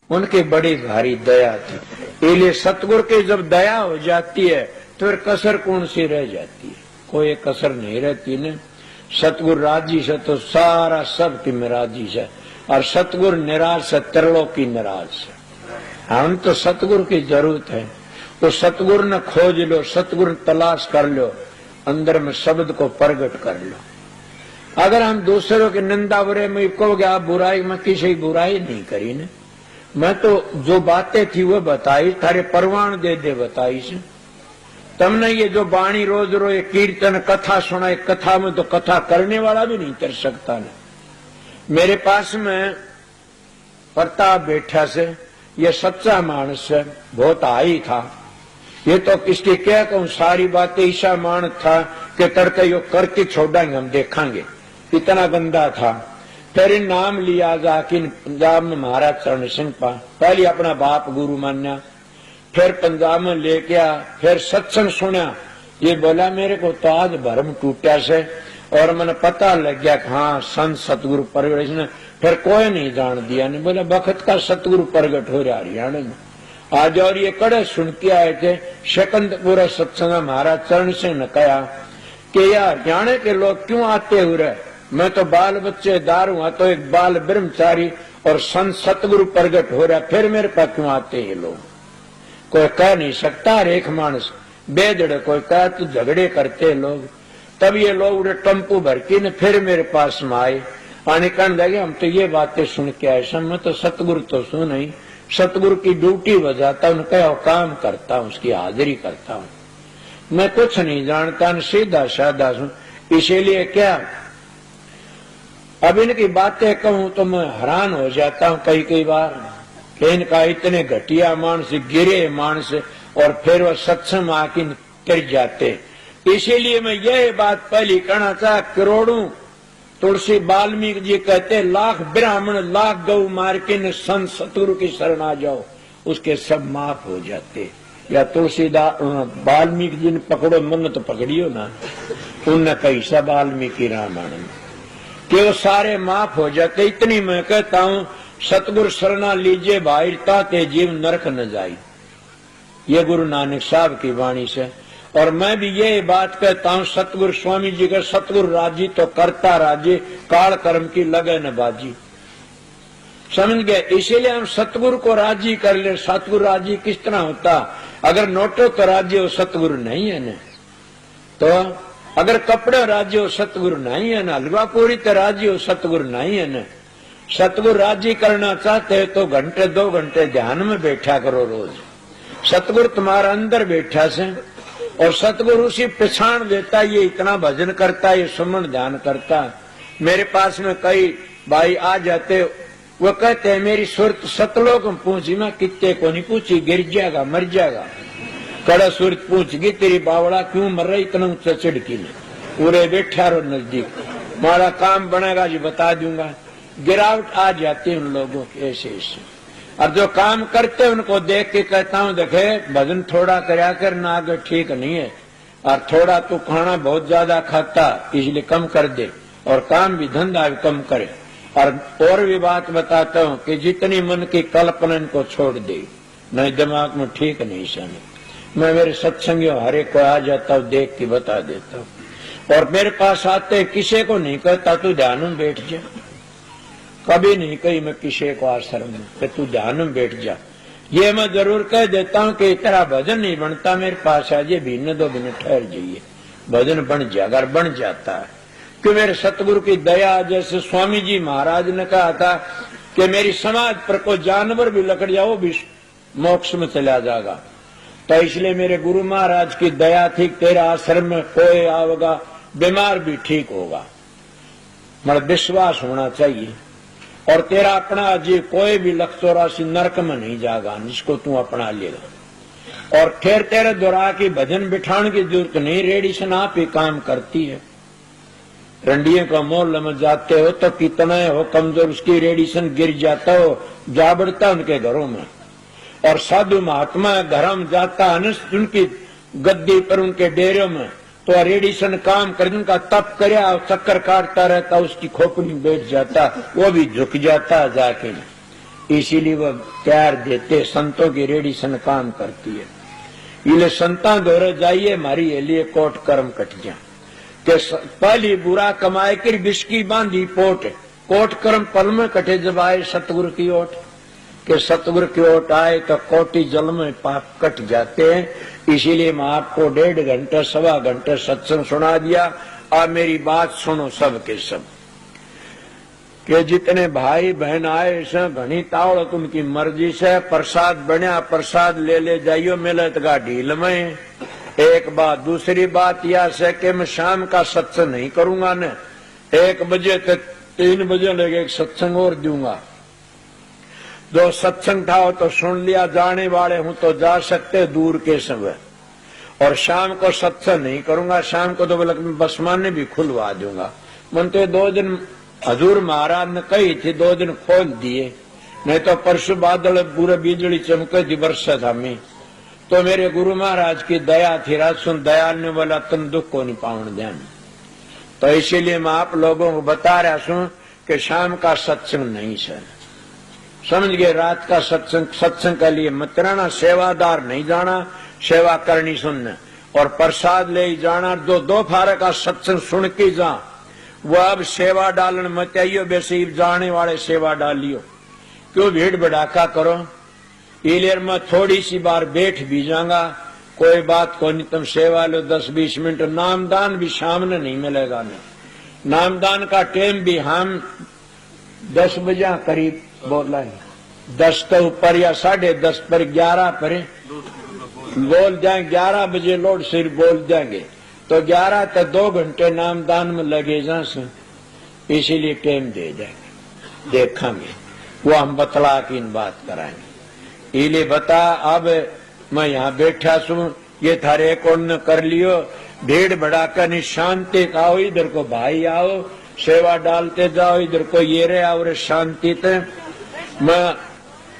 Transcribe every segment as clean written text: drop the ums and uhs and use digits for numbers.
उनकी बड़ी भारी दया थी। इसलिए सतगुरु की जब दया हो जाती है तो फिर कसर कौन सी रह जाती है? कोई कसर नहीं रहती न। सतगुरु राजी से तो सारा सब की राजी से, और सतगुरु निराश है, त्रिलोक की निराश है। हम तो सतगुरु की जरूरत है, तो सतगुरु ने खोज लो, सतगुरु तलाश कर लो, अंदर में शब्द को प्रकट कर लो। अगर हम दूसरों की निंदा बुरे में कहोगे आप बुराई में, किसी बुराई नहीं करी ने, मैं तो जो बातें थी वो बताई, थारे परवान दे दे बताई से। तुमने ये जो बाणी रोज रोज कीर्तन कथा सुनाई, कथा में तो कथा करने वाला भी नहीं कर सकता न। मेरे पास में प्रताप बैठा से, ये सच्चा मानस है, बहुत आई था। ये तो किसकी क्या कहूं, सारी बातें ईशा मान था कि तड़के यो करके छोड़ेंगे, हम देखेंगे, इतना गंदा था। फिर नाम लिया जाके पंजाब में महाराज चरण सिंह पा, पहले अपना बाप गुरु मान्या, फिर पंजाब में लेके आ, फिर सत्संग सुना। ये बोला मेरे को तो आज भरम टूटा से, और मैंने पता लग गया कि हाँ संत सतगुरु प्रगट ने। फिर कोई नहीं जान दिया, नहीं बोला बखत का सतगुरु प्रगट हो रहा हरियाणा में आज। और ये कड़े सुन के आए थे शकंदपुरा सत्संग, महाराज चरण सिंह ने कहा कि यार हरियाणा के लोग क्यों आते हुए, मैं तो बाल बच्चे दार हुआ, तो एक बाल ब्रह्मचारी और संत सतगुरु प्रगट हो रहा, फिर मेरे पास क्यों आते ये लोग? कोई कह नहीं सकता, रेख मानस बेजड़े कोई कह तो झगड़े करते लोग। तब ये लोग उड़े टम्पू भर के न फिर मेरे पास में आए, आने कहने लगे हम तो ये बातें सुन के आए, मैं तो सतगुरु तो सुन नहीं, सतगुरु की ड्यूटी बजाता हूं, उनका काम करता हूं, उसकी हाजिरी करता हूं, मैं कुछ नहीं जानता न, सीधा साधा हूं। इसीलिए क्या अब इनकी बातें कहूं तो मैं हैरान हो जाता हूं कई कई बार कि इनका इतने घटिया मानस, गिरे मानस, और फिर वह सत्संग आके तिर जाते। इसीलिए मैं यह बात पहली कहना चाह, करोड़ों तुलसी वाल्मीकि जी कहते लाख ब्राह्मण लाख गौ मार के न संत सतगुरु की शरण आ जाओ, उसके सब माफ हो जाते। या तुलसीदास वाल्मीकि जी ने पकड़ो मन तो पकड़ियो ना, उनने कही सब वाल्मीकि रामायण में कि वो सारे माफ हो जाते। इतनी मैं कहता हूं सतगुरु शरणा लीजिए भाईरता ते जीव नरक न जाई, ये गुरु नानक साहब की वाणी से। और मैं भी ये बात कहता हूं सतगुरु स्वामी जी का, सतगुरु राजी तो करता राजी, काल कर्म की लगे न बाजी, समझ गए। इसीलिए हम सतगुरु को राजी कर ले। सतगुरु राजी किस तरह होता, अगर नोटो तो राजी हो सतगुरु नहीं है न, तो अगर कपड़े राजी हो सतगुरु नहीं है न, हलवा पूरी तो राजी हो सतगुरु नहीं है न। सतगुरु राजी करना चाहते हो तो घंटे 2 घंटे ध्यान में बैठा करो रोज, सतगुरु तुम्हारा अंदर बैठा से, और सतगुरु उसी पहचान देता, ये इतना भजन करता, ये सुमन ध्यान करता। मेरे पास में कई भाई आ जाते, वो कहते हैं मेरी सुरत सतलोक में पूछी, मैं कितने को नहीं पूछी, गिर जाएगा मर जाएगा। कड़ा सुरत पूछ गई तेरी बावड़ा क्यों मर रही इतना ऊंचा चिड़की ने, पूरे बैठा रहो नजदीक, हमारा काम बनेगा जी बता दूंगा। गिरावट आ जाती है उन लोगों की ऐसे ऐसे, और जो काम करते उनको देख के कहता हूं देखे भजन थोड़ा करया कर ना, अगर ठीक नहीं है, और थोड़ा तू खाना बहुत ज्यादा खाता इसलिए कम कर दे, और काम भी धंधा भी कम करे। और भी बात बताता हूं कि जितनी मन की कल्पना इनको छोड़ दे, नहीं दिमाग में ठीक नहीं सन। मैं मेरे सत्संगियों हरे को आ जाता हूं, देख के बता देता हूं। और मेरे पास आते किसी को नहीं कहता तू ध्यान में बैठ जा, कभी नहीं कही मैं किसी को आश्रम में कि तू ध्यान में बैठ जा। ये मैं जरूर कह देता हूं कि तेरा भजन नहीं बनता, मेरे पास आ जाए, भी 2 मिनट ठहर जाइए, भजन बन जाएगा। अगर बन जाता है कि मेरे सतगुरु की दया, जैसे स्वामी जी महाराज ने कहा था कि मेरी समाज पर कोई जानवर भी लकड़ जाओ वो भी मोक्ष में चला जाएगा, तो इसलिए मेरे गुरु महाराज की दया थी, तेरा आश्रम में कोई आवेगा बीमार भी ठीक होगा, मतलब विश्वास होना चाहिए। और तेरा अपना जी कोई भी 184 नरक में नहीं जाएगा जिसको तू अपना लेगा। और फिर तेरे दोहरा की भजन बिठाने की जरूरत नहीं, रेडिसन आप ही काम करती है। रंडियों का मोल में जाते हो तो कितना हो कमजोर, उसकी रेडिसन गिर जाता हो, जा बढ़ता उनके घरों में। और साधु महात्मा घर में जाता उनकी गद्दी पर उनके डेरे में, तो रेडिसन काम कर उनका तप करया, चक्कर काटता रहता, उसकी खोपड़ी में बैठ जाता, वो भी झुक जाता जाके। इसीलिए वह प्यार देते, संतों की रेडी सन काम करती है। इले संता दौरे जाइए हमारी ये लिए कोट कर्म कट जा के पहली बुरा कमाए कर बिस्की बांधी पोट, कोट कर्म पल में कटे जब आए सतगुरु की ओट, के सतगुरु की ओट आए तो कोटि जल में पाप कट जाते हैं। इसीलिए मैं आपको 1.5 घंटे 1.25 घंटे सत्संग सुना दिया। आप मेरी बात सुनो सब के सब, के जितने भाई बहन आए से घनी तावड़त उनकी मर्जी से प्रसाद बनिया, प्रसाद ले जाइयो मिलत का ढील में। एक बात, दूसरी बात यह है कि मैं शाम का सत्संग नहीं करूंगा न, 1 बजे तक 3 बजे लगे एक सत्संग और दूंगा। जो सत्संग था तो सुन लिया, जाने वाले हूं तो जा सकते दूर के समय। और शाम को सत्संग नहीं करूंगा, शाम को तो बसमाने भी खुलवा दूंगा। मन तो 2 दिन हजूर महाराज ने कही थी, 2 दिन खोल दिए, नहीं तो परसों बादल पूरे बिजली चमके थी बरसा था मैं। तो मेरे गुरु महाराज की दया थी, राज सुन दयाल ने बोला तुम दुख को नहीं पावन ध्यान। तो इसीलिए मैं आप लोगों को बता रहा हूं कि शाम का सत्संग नहीं सर, समझ गए। रात का सत्संग, सत्संग के लिए मत रहना, सेवादार नहीं जाना, सेवा करनी सुनना और प्रसाद ले जाना। 2 फारे का सत्संग सुन के जा, वो अब सेवा डालन मत आइयो, वैसे जाने वाले सेवा डालियो, क्यों भीड़ भड़ाका करो। इलेर में थोड़ी सी बार बैठ भी जाऊंगा, कोई बात को नहीं, तुम सेवा लो 10-20 मिनट। नामदान भी सामने नहीं मिलेगा ना, नामदान का टाइम भी हम 10 बजे करीब बोला है, 10 तो ऊपर या 10:30 पर 11 पर बोल जाएंगे, 11 बजे लोड सिर बोल जाएंगे तो 11 तक 2 घंटे नामदान में लगे जा से, इसीलिए टाइम दे जाएंगे, देखेंगे वो हम बतला की इन बात कराएंगे। इले बता, अब मैं यहाँ बैठा सू, ये थारे कौन कर लियो, भीड़ भड़ाका नहीं, शांति आओ, इधर को भाई आओ, सेवा डालते जाओ, इधर को ये रे आओ रे शांति ते। मैं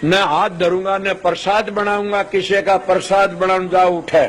न हाथ धरूंगा न प्रसाद बनाऊंगा, किसी का प्रसाद बनाऊं जाओ उठे